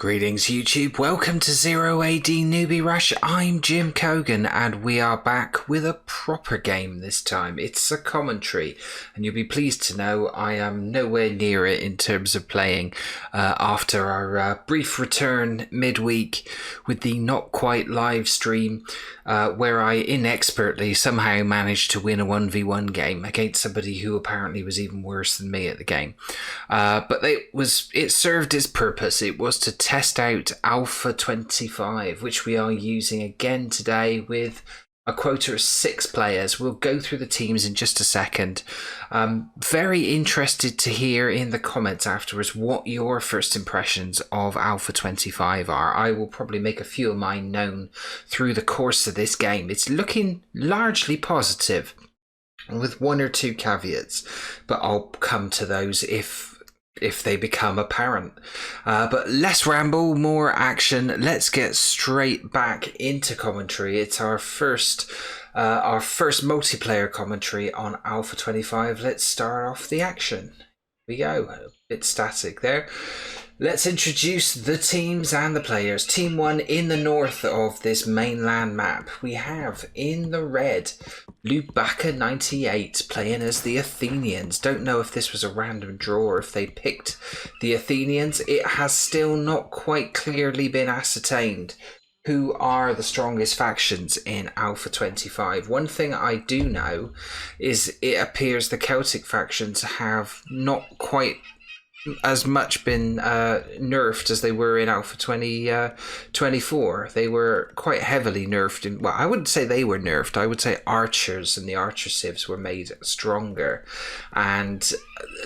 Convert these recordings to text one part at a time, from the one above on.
Greetings YouTube, welcome to 0AD Newbie Rush. I'm Jim Cogan and we are back with a proper game this time. It's a commentary and you'll be pleased to know I am nowhere near it in terms of playing after our brief return midweek with the not quite live stream where I inexpertly somehow managed to win a 1v1 game against somebody who apparently was even worse than me at the game. But it served its purpose. It was to test out Alpha 25, which we are using again today with a quota of 6 players. We'll go through the teams in just a second. Very interested to hear in the comments afterwards what your first impressions of Alpha 25 are. I will probably make a few of mine known through the course of this game. It's looking largely positive with one or two caveats, but I'll come to those if they become apparent. But less ramble, more action. Let's get straight back into commentary. It's our first multiplayer commentary on Alpha 25. Let's start off the action. Here we go. A bit static there. Let's introduce the teams and the players. Team 1 in the north of this mainland map. We have in the red, Lubaka 98 playing as the Athenians. Don't know if this was a random draw or if they picked the Athenians. It has still not quite clearly been ascertained who are the strongest factions in Alpha 25. One thing I do know is it appears the Celtic factions have not quite as much been nerfed as they were in Alpha 24. They were quite heavily nerfed. Well, I wouldn't say they were nerfed. I would say archers and the archer civs were made stronger. And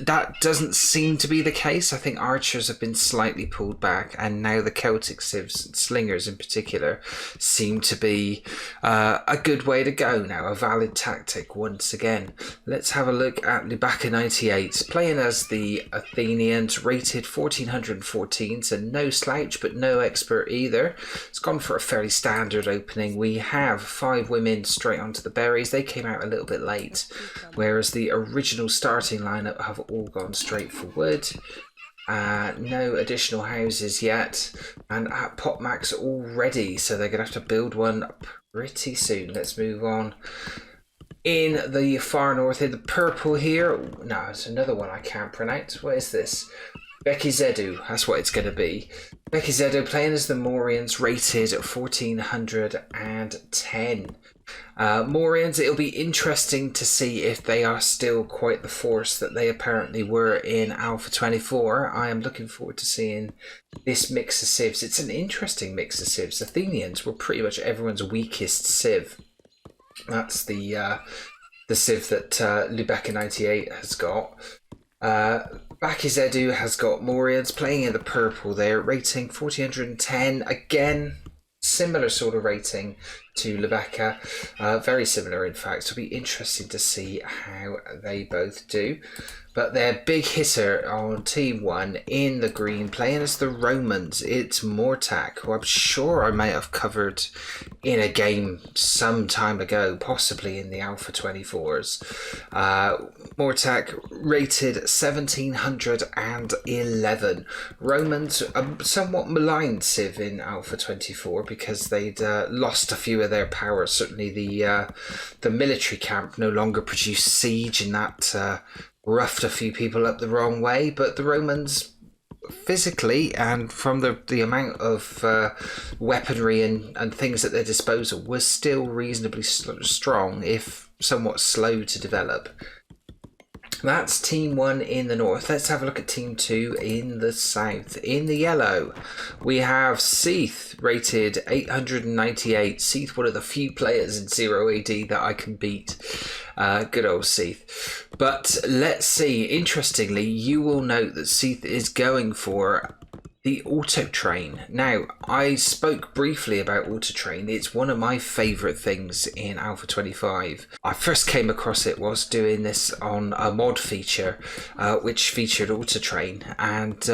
that doesn't seem to be the case. I think archers have been slightly pulled back. And now the Celtic civs, slingers in particular, seem to be a good way to go now. A valid tactic once again. Let's have a look at Lubaka 98. Playing as the Athenians. Rated 1414, so no slouch but no expert either. It's gone for a fairly standard opening. We have 5 women straight onto the berries. They came out a little bit late, whereas the original starting lineup have all gone straight for wood. No additional houses yet, and at pot max already, so they're gonna have to build one pretty soon. Let's move on. In the far north, in the purple here, no, it's another one I can't pronounce. What is this? Decisive, that's what it's going to be. Decisive playing as the Morians, rated 1410. Morians, it'll be interesting to see if they are still quite the force that they apparently were in Alpha 24. I am looking forward to seeing this mix of civs. It's an interesting mix of civs. Athenians were pretty much everyone's weakest civ. That's the civ that Lubaka 98 has got. Bakizedu has got Morians playing in the purple there, rating 1410. Again, similar sort of rating to Lubaka. Very similar, in fact. It'll be interesting to see how they both do. But their big hitter on Team 1 in the green, playing as the Romans, it's Mortak, who I'm sure I may have covered in a game some time ago, possibly in the Alpha 24s. Mortak rated 1711. Romans, a somewhat maligned civ in Alpha 24 because they'd lost a few of their powers. Certainly the military camp no longer produced siege, and that roughed a few people up the wrong way, but the Romans physically and from the amount of weaponry and things at their disposal was still reasonably strong, if somewhat slow to develop. That's Team 1 in the north. Let's have a look at Team 2 in the south. In the yellow, we have Seath, rated 898. Seath, one of the few players in 0AD that I can beat. Good old Seath. But let's see. Interestingly, you will note that Seath is going for the auto train. Now, I spoke briefly about auto train. It's one of my favourite things in Alpha 25. I first came across it whilst doing this on a mod feature, which featured auto train, and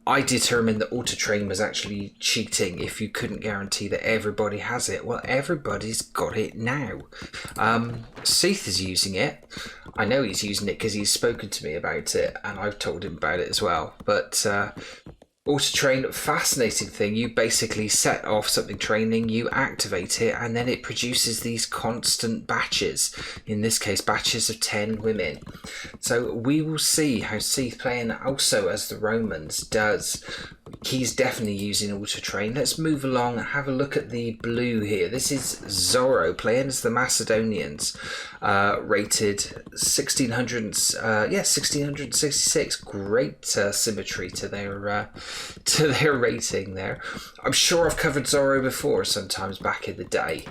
I determined that auto train was actually cheating if you couldn't guarantee that everybody has it. Well, everybody's got it now. Seath is using it. I know he's using it because he's spoken to me about it, and I've told him about it as well. But Auto train, fascinating thing. You basically set off something training, you activate it, and then it produces these constant batches. In this case, batches of 10 women. So we will see how Seath playing also as the Romans does. He's definitely using auto train. Let's move along and have a look at the blue here. This is Zorro playing as the Macedonians, rated 1666. Great symmetry to their rating there. I'm sure I've covered Zorro before, sometimes back in the day.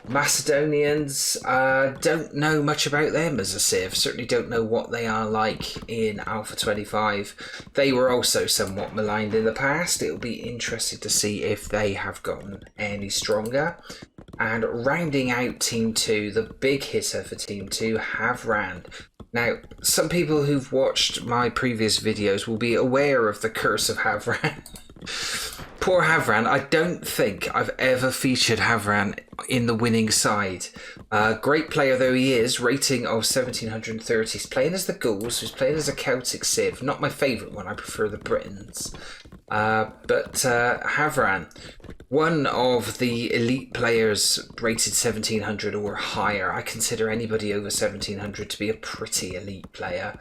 Macedonians, don't know much about them as a civ. Certainly don't know what they are like in Alpha 25. They were also somewhat maligned in the past. It'll be interesting to see if they have gotten any stronger. And rounding out Team 2, the big hitter for Team 2, Havran. Now, some people who've watched my previous videos will be aware of the curse of Havran. Poor Havran. I don't think I've ever featured Havran in the winning side. Great player though he is, rating of 1730. He's playing as the Gauls, he's playing as a Celtic civ. Not my favourite one, I prefer the Britons. But Havran, one of the elite players rated 1700 or higher. I consider anybody over 1700 to be a pretty elite player.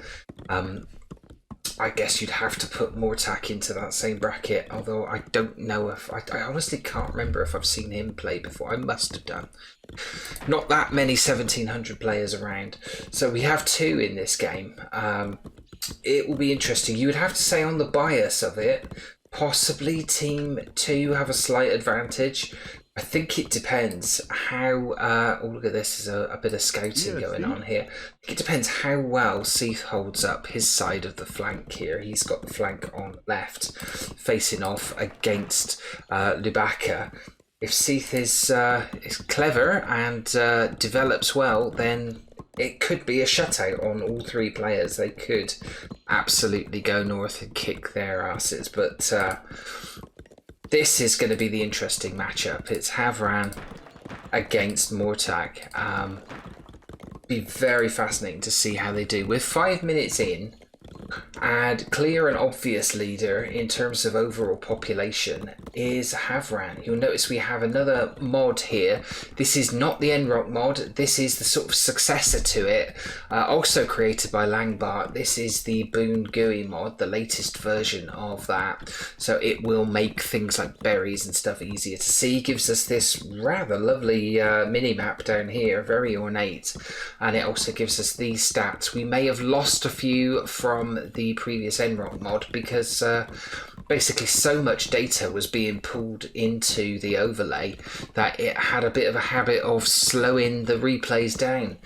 I guess you'd have to put Mortak into that same bracket, although I don't know if... I honestly can't remember if I've seen him play before. I must have done. Not that many 1700 players around. So we have two in this game. It will be interesting. You would have to say on the bias of it, possibly Team 2 have a slight advantage. I think it depends how... oh, look at this. There's a bit of scouting going on here. I think it depends how well Seath holds up his side of the flank here. He's got the flank on left, facing off against Lubaka. If Seath is clever and develops well, then it could be a shutout on all three players. They could absolutely go north and kick their asses, but... this is going to be the interesting matchup. It's Havran against Mortak. Be very fascinating to see how they do. We're 5 minutes in, and clear and obvious leader in terms of overall population is Havran. You'll notice we have another mod here. This is not the Enrock mod. This is the sort of successor to it, also created by Langbart. This is the Boon GUI mod, the latest version of that. So it will make things like berries and stuff easier to see. Gives us this rather lovely mini map down here, very ornate, and it also gives us these stats. We may have lost a few from the previous Enrock mod because basically so much data was being pulled into the overlay that it had a bit of a habit of slowing the replays down.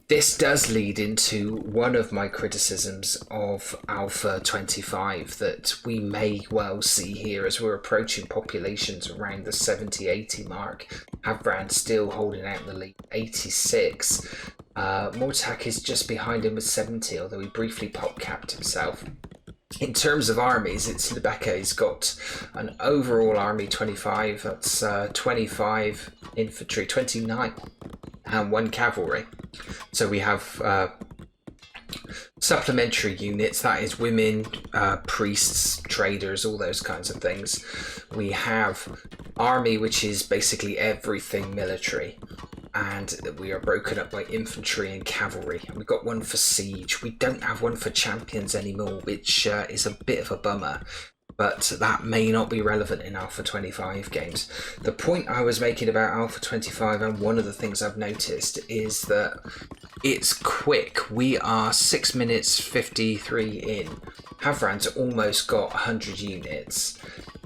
This does lead into one of my criticisms of Alpha 25 that we may well see here as we're approaching populations around the 70-80 mark. Havran still holding out the lead, 86. Mortak is just behind him with 70, although he briefly pop-capped himself. In terms of armies, it's Lubeka. He's got an overall army 25, that's 25 infantry, 29, and 1 cavalry. So we have supplementary units, that is women, priests, traders, all those kinds of things. We have army, which is basically everything military, and we are broken up by infantry and cavalry. And we've got one for siege. We don't have one for champions anymore, which is a bit of a bummer, but that may not be relevant in Alpha 25 games. The point I was making about Alpha 25, and one of the things I've noticed, is that it's quick. We are 6 minutes 53 in. Havran's almost got 100 units.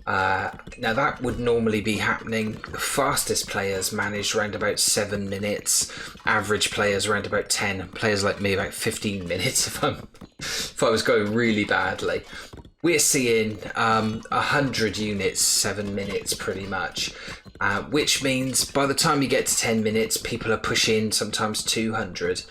Now that would normally be happening. The fastest players managed around about 7 minutes. Average players around about 10. Players like me about 15 minutes if I was going really badly. We're seeing 100 units, 7 minutes pretty much, which means by the time you get to 10 minutes, people are pushing sometimes 200.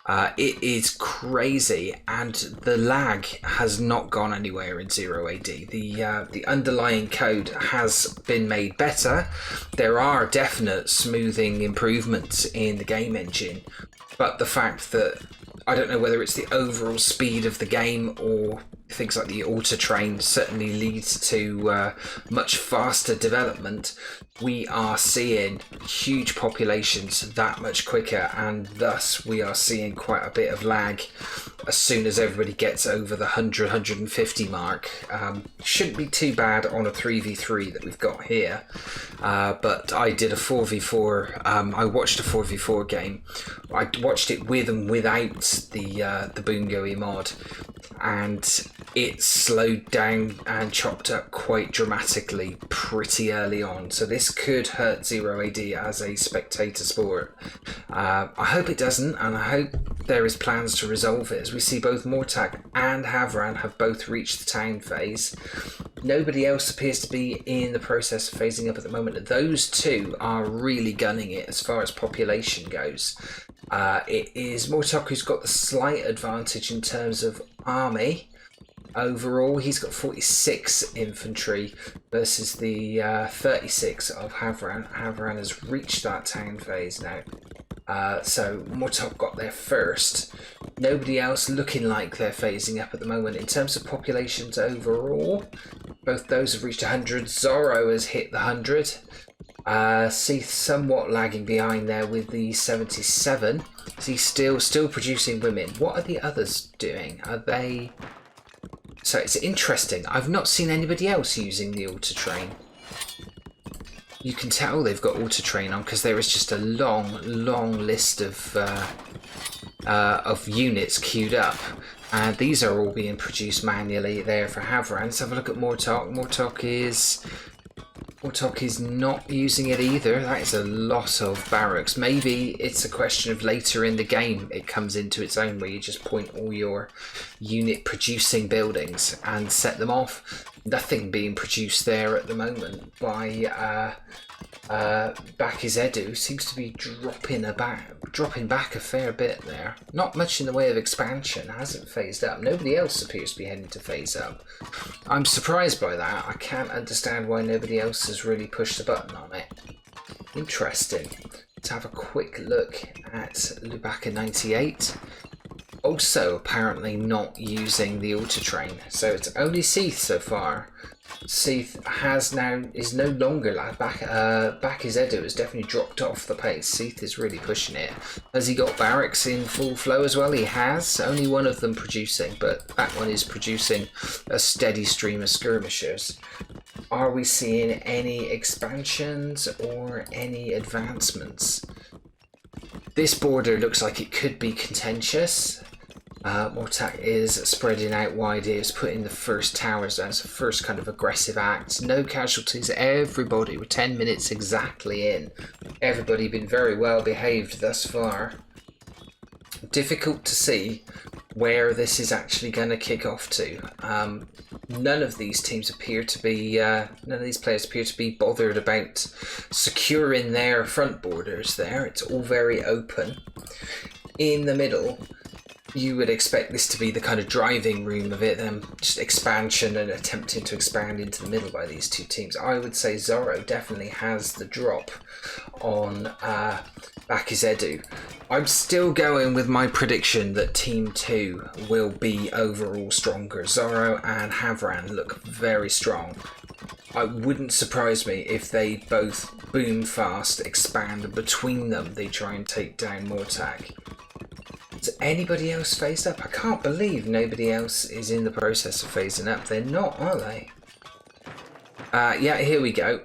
It is crazy, and the lag has not gone anywhere in 0AD. The underlying code has been made better. There are definite smoothing improvements in the game engine, but the fact that I don't know whether it's the overall speed of the game or things like the auto train certainly leads to much faster development. We are seeing huge populations that much quicker, and thus we are seeing quite a bit of lag as soon as everybody gets over the 100-150 mark. Shouldn't be too bad on a 3v3 that we've got here, but I did a 4v4. I watched a 4v4 game. I watched it with and without the Boongoey mod, and it slowed down and chopped up quite dramatically pretty early on. So this could hurt Zero AD as a spectator sport. I hope it doesn't, and I hope there is plans to resolve it, as we see both Mortag and Havran have both reached the town phase. Nobody else appears to be in the process of phasing up at the moment. Those two are really gunning it as far as population goes. It is Mortag who's got the slight advantage in terms of army. Overall, he's got 46 infantry versus the 36 of Havran. Havran has reached that town phase now. So Mortog got there first. Nobody else looking like they're phasing up at the moment. In terms of populations overall, both those have reached 100. Zorro has hit the 100. Seath somewhat lagging behind there with the 77. Is he still producing women? What are the others doing? Are they... So it's interesting. I've not seen anybody else using the auto train. You can tell they've got auto train on because there is just a long list of units queued up, and these are all being produced manually there for Havran. Let's have a look at Mortog. Mortog is not using it either. That is a lot of barracks. Maybe it's a question of later in the game it comes into its own, where you just point all your unit producing buildings and set them off. Nothing being produced there at the moment by Bakizedu. Seems to be dropping back a fair bit there. Not much in the way of expansion. Hasn't phased up. Nobody else appears to be heading to phase up. I'm surprised by that. I can't understand why nobody else has really pushed the button on it. Interesting. Let's have a quick look at Lubaka 98. Also apparently not using the auto train, so it's only Seath so far. Seath is no longer Bakizedu has definitely dropped off the pace. Seath is really pushing it. Has he got barracks in full flow as well? He has. Only one of them producing, but that one is producing a steady stream of skirmishers. Are we seeing any expansions or any advancements? This border looks like it could be contentious. Mortag is spreading out wide here, is putting the first towers down. It's the first kind of aggressive act. No casualties. Everybody, we're 10 minutes exactly in. Everybody been very well behaved thus far. Difficult to see where this is actually going to kick off to. None of these teams appear to be, none of these players appear to be bothered about securing their front borders there. It's all very open. In the middle, you would expect this to be the kind of driving room of it, just expansion and attempting to expand into the middle by these two teams. I would say Zorro definitely has the drop on Bakizedu. I'm still going with my prediction that Team 2 will be overall stronger. Zorro and Havran look very strong. It wouldn't surprise me if they both boom fast, expand, and between them they try and take down Mortag. Has anybody else phased up? I can't believe nobody else is in the process of phasing up. They're not, are they? Yeah, here we go.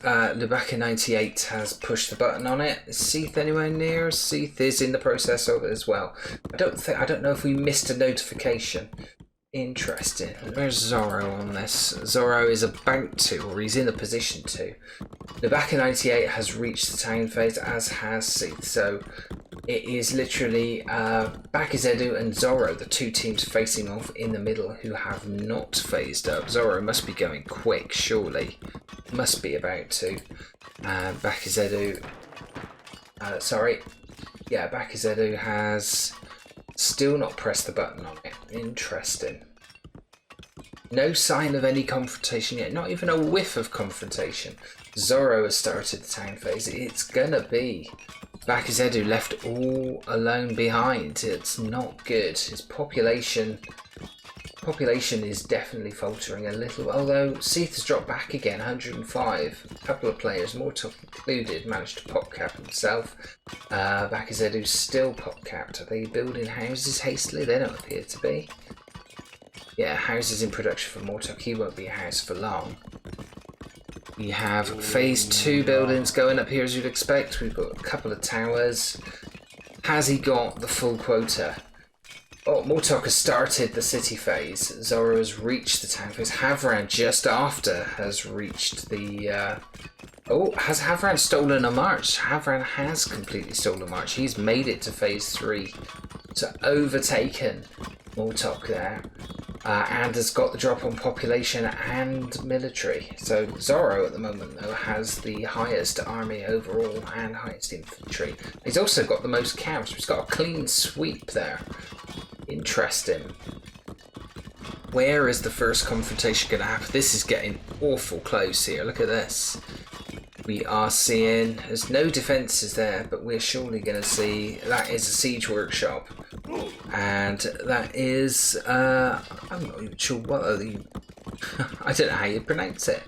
Lubaka 98 has pushed the button on it. Is Seath anywhere near? Seath is in the process of it as well. I don't know if we missed a notification. Interesting. Where's Zorro on this? Zorro is about to, or he's in a position to. Lubaka 98 has reached the town phase, as has Seath. So it is literally Bakizedu and Zorro, the two teams facing off in the middle, who have not phased up. Zorro must be going quick, surely. Must be about to. Bakizedu... Bakizedu has still not pressed the button on it. Interesting. No sign of any confrontation yet. Not even a whiff of confrontation. Zorro has started the town phase. It's gonna be Bakizedu left all alone behind. It's not good. His population Population is definitely faltering a little, although Seath has dropped back again, 105. A couple of players, Mortok included, managed to pop cap himself. Bakazedu's still pop capped. Are they building houses hastily? They don't appear to be. Yeah, houses in production for Mortok. He won't be a house for long. We have phase 2 buildings going up here as you'd expect. We've got a couple of towers. Has he got the full quota? Oh, Mortok has started the city phase. Zoro has reached the town phase. Havran just after has reached the... Oh, has Havran stolen a march? Havran has completely stolen a march. He's made it to phase 3. So overtaken Mortok there. And has got the drop on population and military. So Zoro at the moment though has the highest army overall and highest infantry. He's also got the most camps. He's got a clean sweep there. Interesting. Where is the first confrontation going to happen? This is getting awful close here. Look at this. We are seeing, there's no defences there, but we're surely going to see, that is a siege workshop. And that is, I'm not even sure what are the, I don't know how you pronounce it.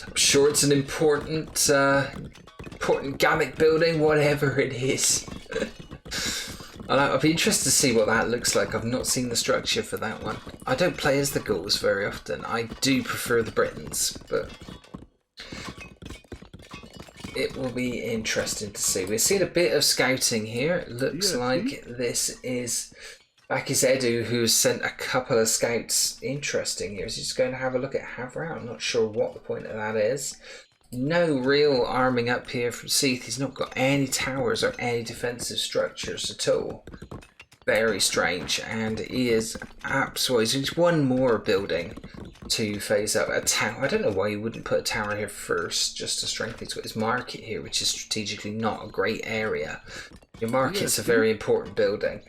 I'm sure it's an important, important Gallic building, whatever it is. I'll be interested to see what that looks like. I've not seen the structure for that one. I don't play as the Gauls very often. I do prefer the Britons, but it will be interesting to see. We've seen a bit of scouting here. It looks like this is Bakazedu, who's sent a couple of scouts. Interesting here. Is he just going to have a look at Havra? I'm not sure what the point of that is. No real arming up here from Seath. He's not got any towers or any defensive structures at all. Very strange. And he is absolutely... He's one more building to phase up. A tower. I don't know why you wouldn't put a tower here first, just to strengthen his market here, which is strategically not a great area. Your market's a very important building.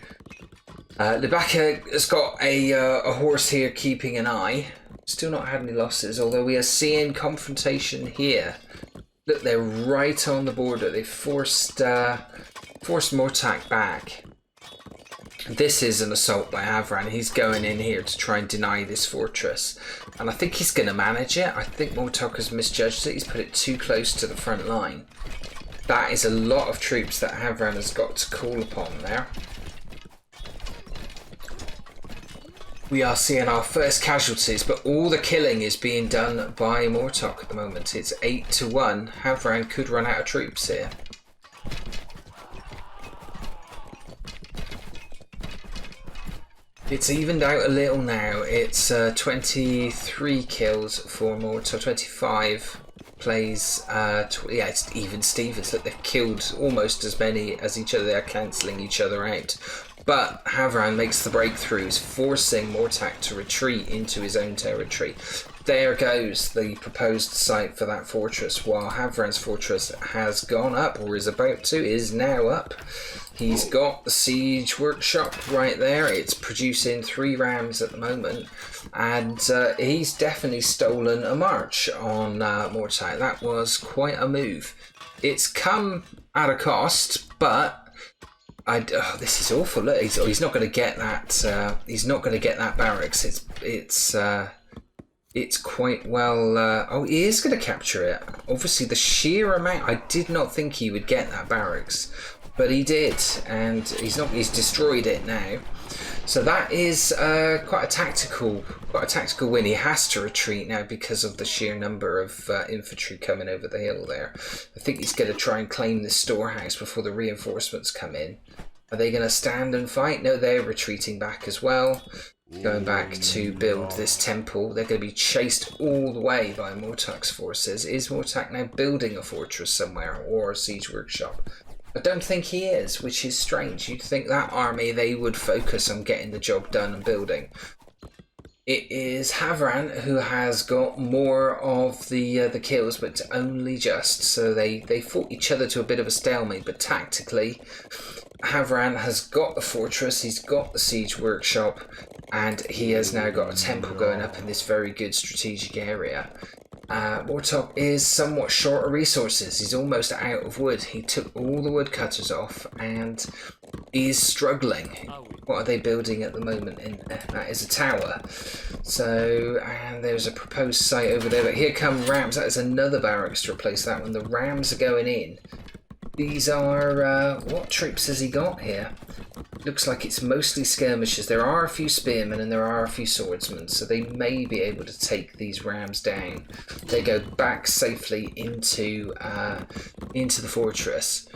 Libaka has got a horse here keeping an eye. Still not had any losses, although we are seeing confrontation here. Look, they're right on the border. They forced Mortak back. This is an assault by Havran. He's going in here to try and deny this fortress. And I think he's going to manage it. I think Mortak has misjudged it. He's put it too close to the front line. That is a lot of troops that Havran has got to call upon there. We are seeing our first casualties, but all the killing is being done by Mortok at the moment. It's 8-1. Havran could run out of troops here. It's evened out a little now. It's 23 kills for Mortok, 25 plays. Yeah, it's even Stevens. Look, they've killed almost as many as each other. They're cancelling each other out. But Havran makes the breakthroughs, forcing Mortak to retreat into his own territory. There goes the proposed site for that fortress, while Havran's fortress has gone up, or is about to, is now up. He's got the siege workshop right there. It's producing 3 rams at the moment, and he's definitely stolen a march on Mortak. That was quite a move. It's come at a cost, but oh, this is awful. Look, he's not going to get that. He's not going to get that barracks. It's quite well. Oh, he is going to capture it. Obviously, the sheer amount. I did not think he would get that barracks, but he did, and he's destroyed it now. So that is quite a tactical win. He has to retreat now because of the sheer number of infantry coming over the hill there. I think he's going to try and claim this storehouse before the reinforcements come in. Are they going to stand and fight? No, they're retreating back as well. Going back to build this temple. They're going to be chased all the way by Mortak's forces. Is Mortak now building a fortress somewhere or a siege workshop? I don't think he is, which is strange. You'd think that army, they would focus on getting the job done and building. It is Havran who has got more of the kills, but only just. So they fought each other to a bit of a stalemate, but tactically, Havran has got the fortress, he's got the siege workshop, and he has now got a temple going up in this very good strategic area. Mortok is somewhat short of resources. He's almost out of wood. He took all the woodcutters off, and is struggling. What are they building at the moment in there? That is a tower. So, and there's a proposed site over there. But here come Rams. That is another barracks to replace that one. The Rams are going in. These are, what troops has he got here? Looks like it's mostly skirmishers. There are a few spearmen and there are a few swordsmen, so they may be able to take these Rams down. They go back safely into the fortress.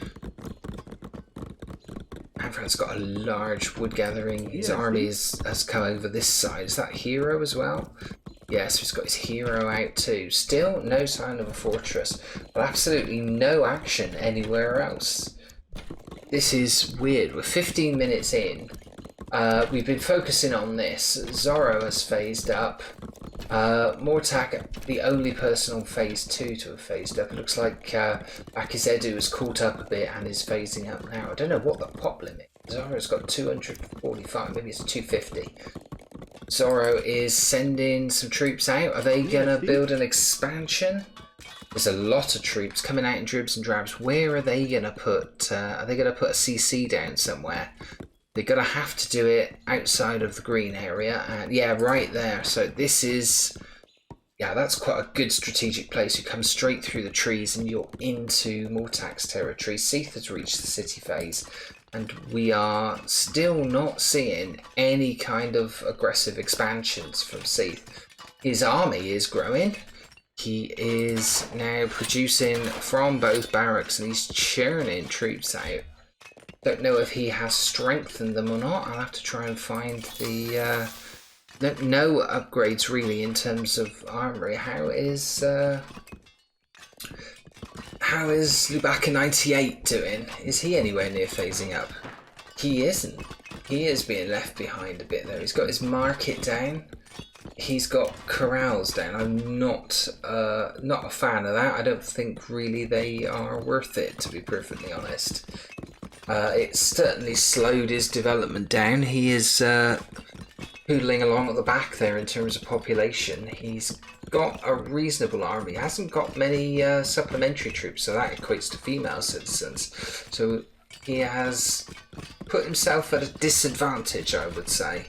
Avran's got a large wood gathering. His army has come over this side. Is that Hero as well? Yes, he's got his Hero out too. Still no sign of a fortress, but absolutely no action anywhere else. This is weird. We're 15 minutes in. We've been focusing on this. Zorro has phased up. Mortak, the only person on phase 2 to have phased up. It looks like Akizedu has caught up a bit and is phasing up now. I don't know what the pop limit is. Zorro's got 245, maybe it's 250. Zorro is sending some troops out. Are they gonna build an expansion? There's a lot of troops coming out in dribs and drabs. Where are they gonna put? Are they gonna put a CC down somewhere? They're gonna have to do it outside of the green area, and yeah, right there. So this is, yeah, that's quite a good strategic place. You come straight through the trees and you're into Mortak's territory. Seath has reached the city phase, and we are still not seeing any kind of aggressive expansions from Seath. His army is growing. He is now producing from both barracks and he's churning troops out. Don't know if he has strengthened them or not. I'll have to try and find the no upgrades really in terms of armory. How is Lubaka 98 doing? Is he anywhere near phasing up? He isn't. He is being left behind a bit though. He's got his market down. He's got corrals down. I'm not a fan of that. I don't think really they are worth it, to be perfectly honest. It's certainly slowed his development down. He is poodling along at the back there in terms of population. He's got a reasonable army. He hasn't got many supplementary troops, so that equates to female citizens. So he has put himself at a disadvantage, I would say.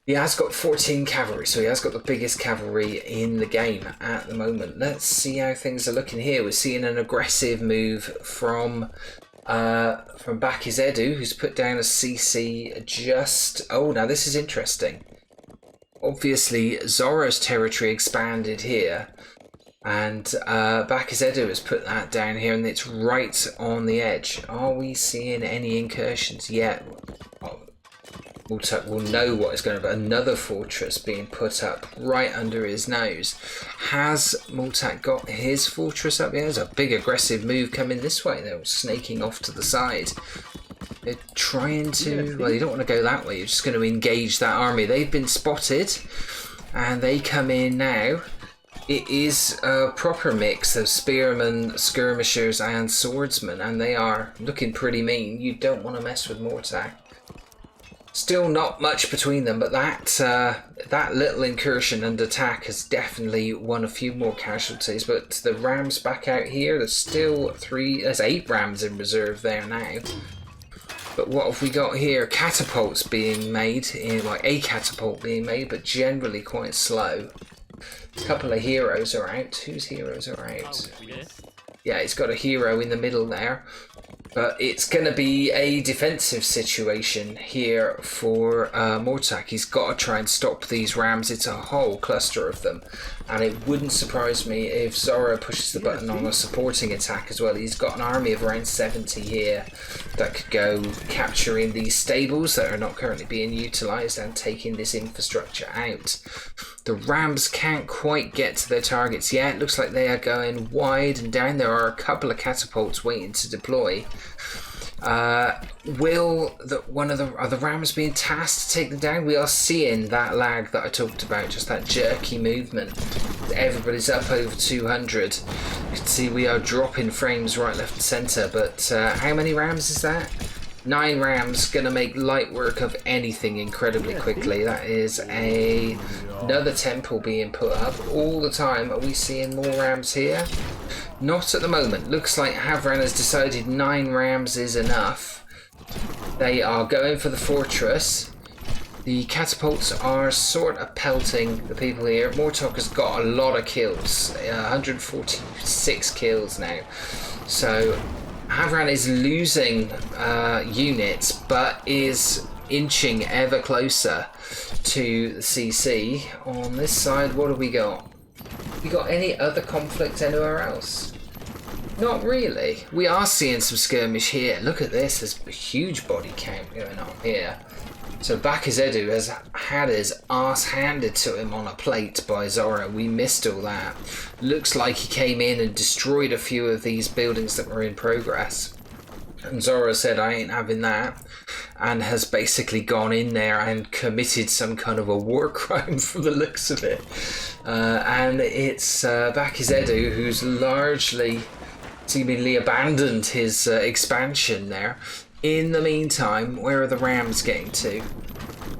He has got 14 cavalry, so he has got the biggest cavalry in the game at the moment. Let's see how things are looking here. We're seeing an aggressive move from Bakizedu, who's put down a CC just... Oh, now this is interesting. Obviously, Zorro's territory expanded here, and Bakizedu has put that down here, and it's right on the edge. Are we seeing any incursions yet? Mortak will know what is going to be. Another fortress being put up right under his nose. Has Mortak got his fortress up? Yeah, there's a big aggressive move coming this way. They're snaking off to the side. They're trying to... Well, you don't want to go that way. You're just going to engage that army. They've been spotted and they come in now. It is a proper mix of spearmen, skirmishers and swordsmen, and they are looking pretty mean. You don't want to mess with Mortak. Still not much between them, but that little incursion and attack has definitely won a few more casualties. But the Rams back out here, there's 8 Rams in reserve there now. But what have we got here? Catapults being made, a catapult being made, but generally quite slow. A couple of heroes are out. Whose heroes are out? Yeah, he's got a hero in the middle there. But it's going to be a defensive situation here for Mortak. He's got to try and stop these Rams. It's a whole cluster of them. And it wouldn't surprise me if Zorro pushes the button on a supporting attack as well. He's got an army of around 70 here that could go capturing these stables that are not currently being utilised and taking this infrastructure out. The Rams can't quite get to their targets yet. It looks like they are going wide and down. There are a couple of catapults waiting to deploy. Are the Rams being tasked to take them down? We are seeing that lag that I talked about, just that jerky movement. Everybody's up over 200. You can see we are dropping frames right, left and centre, but how many Rams is that? 9 Rams, gonna make light work of anything incredibly quickly. That is another temple being put up all the time. Are we seeing more Rams here? Not at the moment. Looks like Havran has decided 9 Rams is enough. They are going for the fortress. The catapults are sort of pelting the people here. Mortok has got a lot of kills, 146 kills now. So Havran is losing units, but is inching ever closer to the CC. On this side, what have we got? We got any other conflict anywhere else? Not really. We are seeing some skirmish here. Look at this, there's a huge body count going on here. So Decisive has had his ass handed to him on a plate by Zoro. We missed all that. Looks like he came in and destroyed a few of these buildings that were in progress. And Zoro said, I ain't having that. And has basically gone in there and committed some kind of a war crime from the looks of it. And it's Decisive who's largely seemingly abandoned his expansion there. In the meantime, where are the Rams getting to?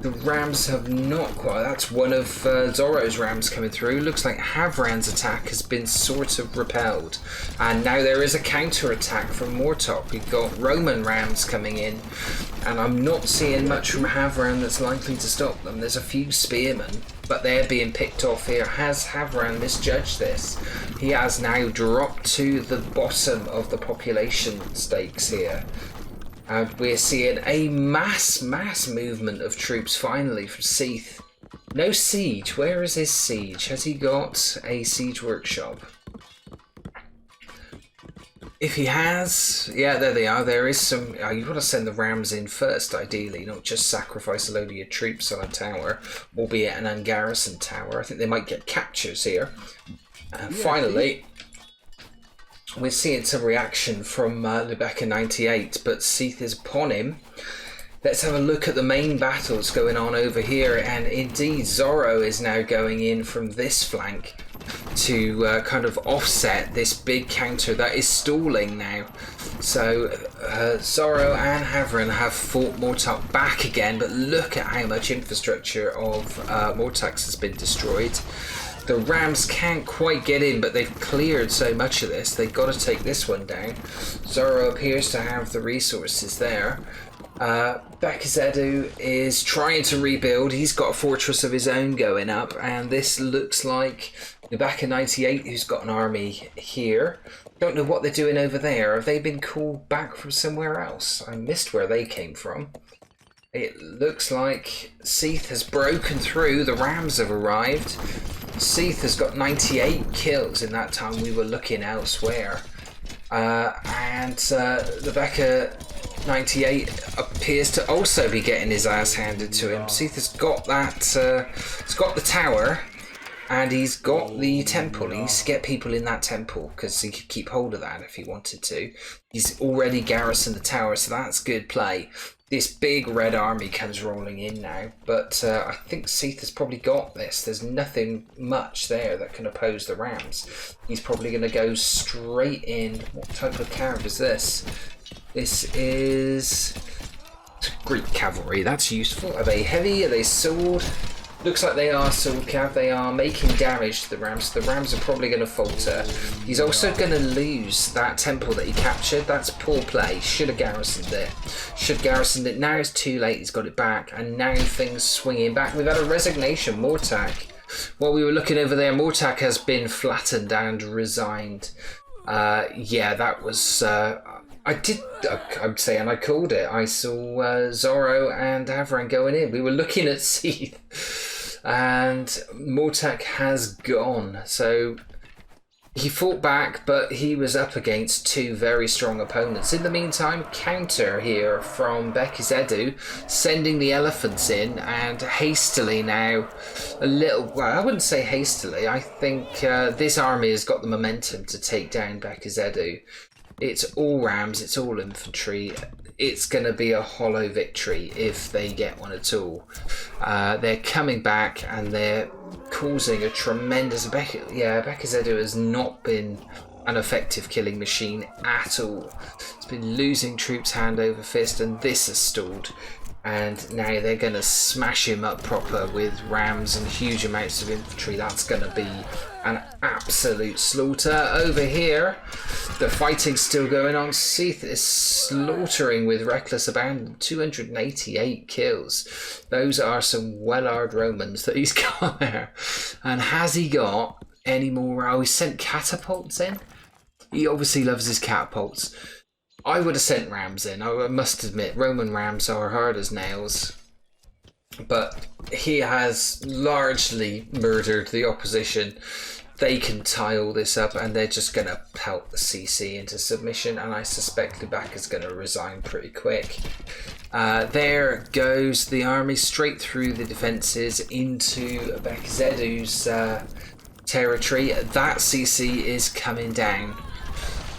The Rams have not quite. That's one of Zoro's Rams coming through. Looks like Havran's attack has been sort of repelled. And now there is a counter-attack from Mortok. We've got Roman Rams coming in. And I'm not seeing much from Havran that's likely to stop them. There's a few spearmen, but they're being picked off here. Has Havran misjudged this? He has now dropped to the bottom of the population stakes here. And we're seeing a mass movement of troops finally from Seath. No siege. Where is his siege? Has he got a siege workshop? If he has, yeah, there they are. There is some. You've got to send the Rams in first, ideally, not just sacrifice a load of your troops on a tower, albeit an ungarrisoned tower. I think they might get captures here. Finally, we're seeing some reaction from Rebecca 98, but Seath is upon him. Let's have a look at the main battles going on over here, and indeed Zoro is now going in from this flank to kind of offset this big counter that is stalling now. So Zoro and Havran have fought Mortok back again, but look at how much infrastructure of Mortok's has been destroyed. The Rams can't quite get in, but they've cleared so much of this. They've got to take this one down. Zoro appears to have the resources there. Decisive is trying to rebuild. He's got a fortress of his own going up, and this looks like Rebecca 98, who's got an army here. Don't know what they're doing over there. Have they been called back from somewhere else? I missed where they came from. It looks like Seath has broken through. The Rams have arrived. Seath has got 98 kills in that time we were looking elsewhere. And Rebecca 98 appears to also be getting his ass handed to him. Seath has got that, he's got the tower, and he's got the temple. He needs to get people in that temple, because he could keep hold of that if he wanted to. He's already garrisoned the tower, so that's good play. This big red army comes rolling in now, but I think Seath has probably got this. There's nothing much there that can oppose the Rams. He's probably going to go straight in. What type of cav is this? This is Greek cavalry. That's useful. Are they heavy? Are they sword? Looks like they are sword cav. They are making damage to the Rams. The Rams are probably going to falter. He's also going to lose that temple that he captured. That's poor play. Should have garrisoned it. Should have garrisoned it. Now it's too late. He's got it back. And now things swinging back. We've had a resignation. Mortok. While we were looking over there, Mortok has been flattened and resigned. Yeah, that was... I'm saying I called it. I saw Zoro and Havran going in. We were looking at Seath, and Mortok has gone. So he fought back, but he was up against two very strong opponents. In the meantime, counter here from Decisive, sending the elephants in, and hastily now, well, I wouldn't say hastily. I think this army has got the momentum to take down Decisive. It's all Rams, it's all infantry. It's going to be a hollow victory if they get one at all. They're coming back and they're causing a tremendous... Decisive has not been an effective killing machine at all. It's been losing troops hand over fist, and this has stalled. And now they're going to smash him up proper with Rams and huge amounts of infantry. That's going to be an absolute slaughter. Over here, the fighting's still going on. Seath is slaughtering with reckless abandon. 288 kills. Those are some well-hard Romans that he's got there. And has he got any more? Oh, he sent catapults in. He obviously loves his catapults. I would have sent rams in. I must admit, Roman rams are hard as nails. But he has largely murdered the opposition. They can tie all this up and they're just going to pelt the CC into submission, and I suspect Lubac is going to resign pretty quick. There goes the army straight through the defences into Bekizedu's territory. That CC is coming down.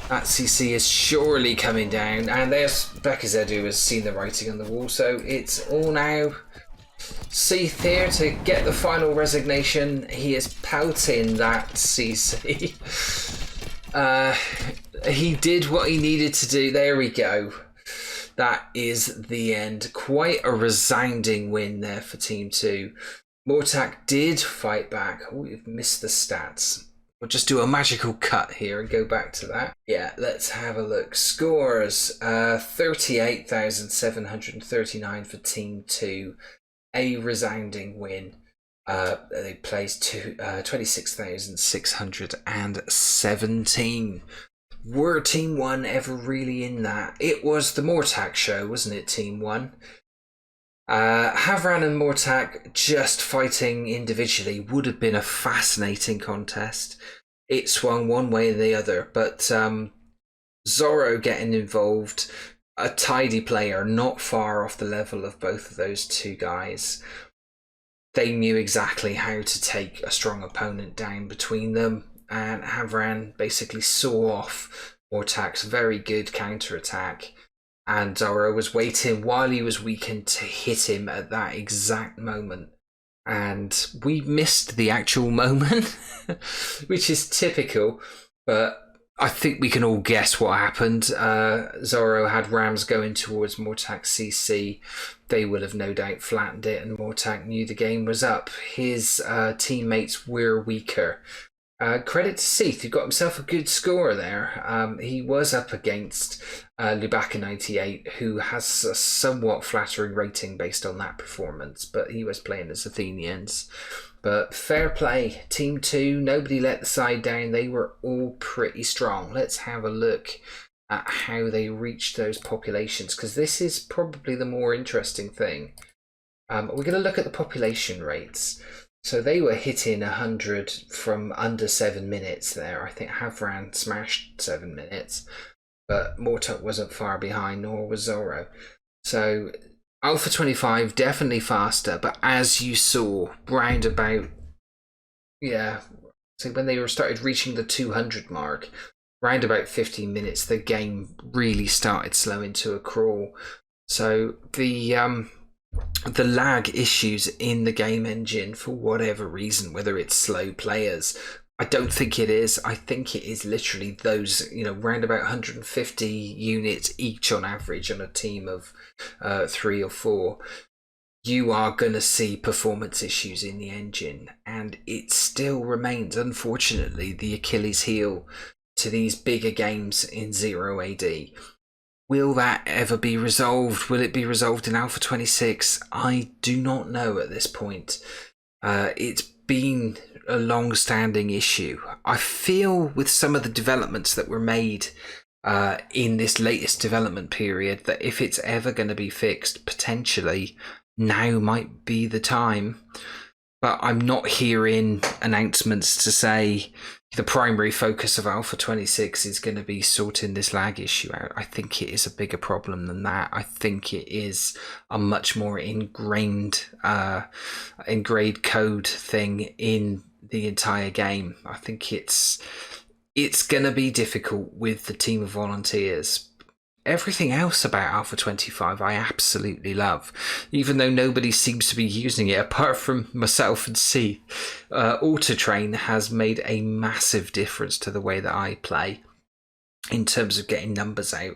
That CC is surely coming down, and there's Bekizedu has seen the writing on the wall, so it's all now Seath here to get the final resignation. He is pouting that CC. He did what he needed to do. There we go. That is the end. Quite a resounding win there for Team 2. Mortak did fight back. Oh, we've missed the stats. We'll just do a magical cut here and go back to that. Yeah, let's have a look. Scores, 38,739 for Team 2. A resounding win. They placed 26,617. Were Team 1 ever really in that? It was the Mortak show, wasn't it, Team 1? Havran and Mortak just fighting individually would have been a fascinating contest. It swung one way or the other, but Zorro getting involved, a tidy player, not far off the level of both of those two guys. They knew exactly how to take a strong opponent down between them, and Havran basically saw off Mortak's very good counter-attack, and Zorro was waiting while he was weakened to hit him at that exact moment. And we missed the actual moment, which is typical, but I think we can all guess what happened. Zorro had rams going towards Mortak's CC. They would have no doubt flattened it, and Mortak knew the game was up. His teammates were weaker. Credit to Seath, who got himself a good score there. He was up against Lubac 98, who has a somewhat flattering rating based on that performance, but he was playing as Athenians. But fair play, Team 2, nobody let the side down. They were all pretty strong. Let's have a look at how they reached those populations, because this is probably the more interesting thing. We're going to look at the population rates. So they were hitting 100 from under 7 minutes there. I think Havran smashed 7 minutes, but Mortak wasn't far behind, nor was Zorro. So Alpha 25 definitely faster, but as you saw, round about, so when they started reaching the 200 mark, round about 15 minutes, the game really started slowing to a crawl. So the lag issues in the game engine, for whatever reason, whether it's slow players, I don't think it is. I think it is literally those, round about 150 units each on average on a team of 3 or 4. You are going to see performance issues in the engine, and it still remains, unfortunately, the Achilles heel to these bigger games in 0 AD. Will that ever be resolved? Will it be resolved in Alpha 26? I do not know at this point. It's been a long-standing issue. I feel with some of the developments that were made in this latest development period that if it's ever going to be fixed, potentially now might be the time. But I'm not hearing announcements to say the primary focus of Alpha 26 is going to be sorting this lag issue out. I think it is a bigger problem than that. I think it is a much more ingrained code thing in the entire game. I think it's going to be difficult with the team of volunteers. Everything else about Alpha 25 I absolutely love, even though nobody seems to be using it apart from myself and C. Autotrain has made a massive difference to the way that I play in terms of getting numbers out.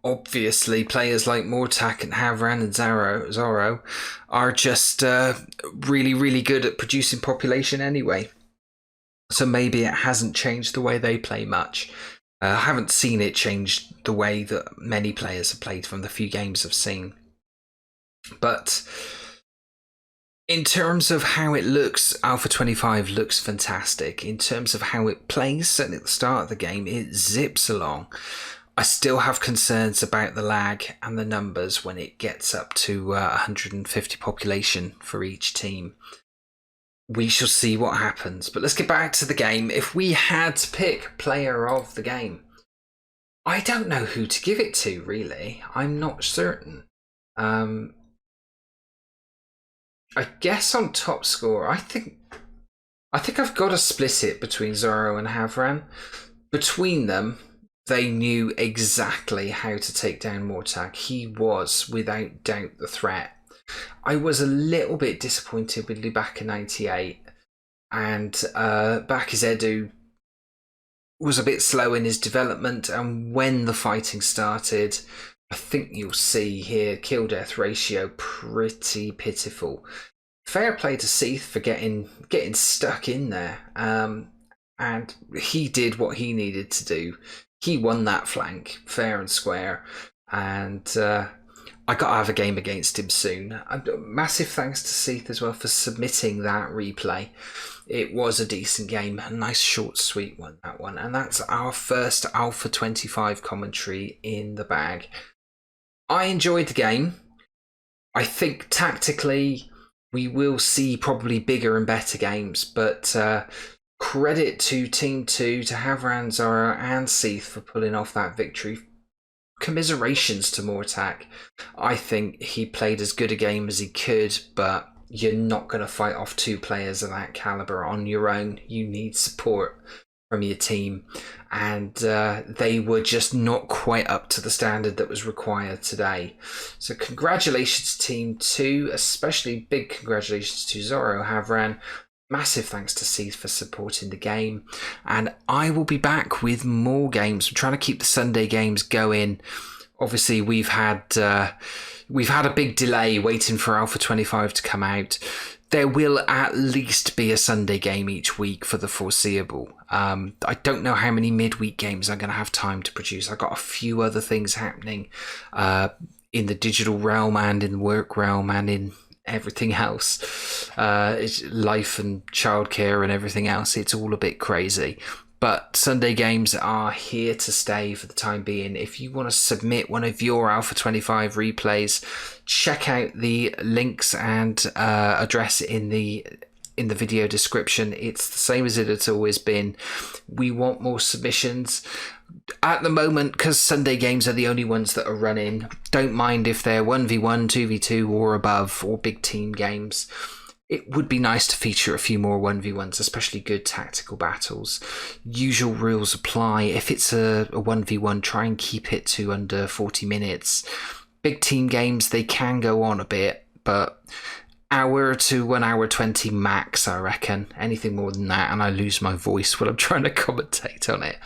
Obviously, players like Mortak and Havran and Zorro are just really, really good at producing population anyway. So maybe it hasn't changed the way they play much. I haven't seen it change the way that many players have played from the few games I've seen. But in terms of how it looks, Alpha 25 looks fantastic. In terms of how it plays, certainly at the start of the game, it zips along. I still have concerns about the lag and the numbers when it gets up to 150 population for each team. We shall see what happens. But let's get back to the game. If we had to pick player of the game, I don't know who to give it to, really. I'm not certain. I guess on top score, I think I've got to split it between Zoro and Havran. Between them, they knew exactly how to take down Mortag. He was, without doubt, the threat. I was a little bit disappointed with Lubaka 98, and Bakazedu was a bit slow in his development, and when the fighting started, I think you'll see here kill-death ratio pretty pitiful. Fair play to Seath for getting stuck in there, and he did what he needed to do. He won that flank fair and square, and I got to have a game against him soon. Massive thanks to Seath as well for submitting that replay. It was a decent game, a nice short sweet one, that one, and that's our first Alpha 25 commentary in the bag. I enjoyed the game. I think tactically we will see probably bigger and better games, but credit to Team 2, to Havran, Zoro and Seath for pulling off that victory. Commiserations to Mortag. I think he played as good a game as he could, but you're not going to fight off two players of that caliber on your own. You need support from your team, and they were just not quite up to the standard that was required today. So congratulations Team 2, especially big congratulations to Zoro, Havran. Massive thanks to Seath for supporting the game, and I will be back with more games. I'm trying to keep the Sunday games going. Obviously we've had a big delay waiting for Alpha 25 to come out. There will at least be a Sunday game each week for the foreseeable. I don't know how many midweek games I'm going to have time to produce. I've got a few other things happening in the digital realm and in the work realm and in everything else. It's life and childcare and everything else. It's all a bit crazy. But Sunday games are here to stay for the time being. If you want to submit one of your Alpha 25 replays, check out the links and address in the video description. It's the same as it has always been. We want more submissions. At the moment, because Sunday games are the only ones that are running, don't mind if they're 1v1, 2v2 or above, or big team games. It would be nice to feature a few more 1v1s, especially good tactical battles. Usual rules apply. If it's a 1v1, try and keep it to under 40 minutes. Big team games, they can go on a bit, but hour to 1 hour 20 max, I reckon. Anything more than that, and I lose my voice while I'm trying to commentate on it.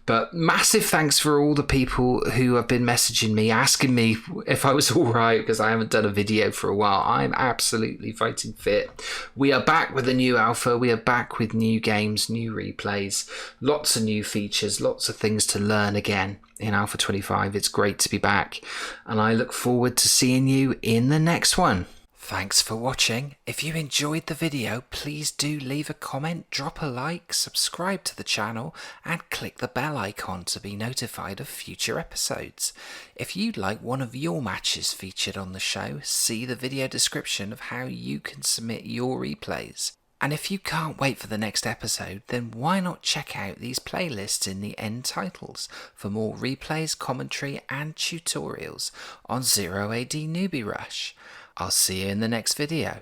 But massive thanks for all the people who have been messaging me, asking me if I was all right, because I haven't done a video for a while. I'm absolutely fighting fit. We are back with a new alpha. We are back with new games, new replays, lots of new features, lots of things to learn again in Alpha 25. It's great to be back, and I look forward to seeing you in the next one. Thanks for watching. If you enjoyed the video, please do leave a comment, drop a like, subscribe to the channel, and click the bell icon to be notified of future episodes. If you'd like one of your matches featured on the show, see the video description of how you can submit your replays. And if you can't wait for the next episode, then why not check out these playlists in the end titles for more replays, commentary, and tutorials on 0AD Newbie Rush. I'll see you in the next video.